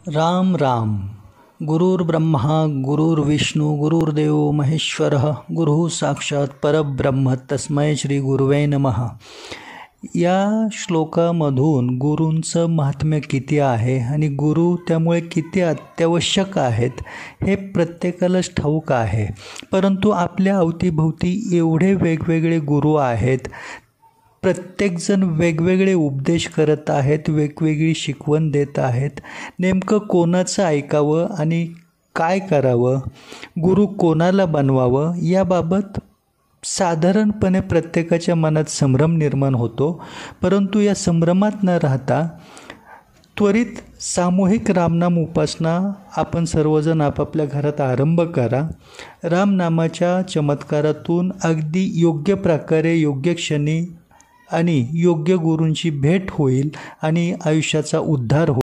राम राम। गुरुर्ब्रह्मा गुरुर्विष्णू गुरुर्देव महेश्वरः गुरुः साक्षात परब्रह्म तस्मै श्री गुरुवे नमः। या श्लोकामधून गुरूंचं महात्म्य किती आहे आणि गुरु त्यामुळे किती अत्यावश्यक आहेत हे प्रत्येकालाच ठाऊक आहे। परंतु आपल्या अवतीभोवती एवढे वेगवेगळे गुरु आहेत, प्रत्येकजण वेगवेगळे उपदेश करत आहेत, वेगवेगळी शिकवण देत आहेत। नेमकं कोणाचं ऐकावं आणि काय करावं, गुरु कोणाला बनवावं याबाबत साधारणपणे प्रत्येकाच्या मनात संभ्रम निर्माण होतो। परंतु या संभ्रमात न राहता त्वरित सामूहिक रामनाम उपासना आपण सर्वजण आपापल्या घरात आरंभ करा। रामनामाच्या चमत्कारातून अगदी योग्य प्रकारे योग्य क्षणी आणि योग्य गुरूंची भेट होईल आणि आयुष्याचा उद्धार होईल।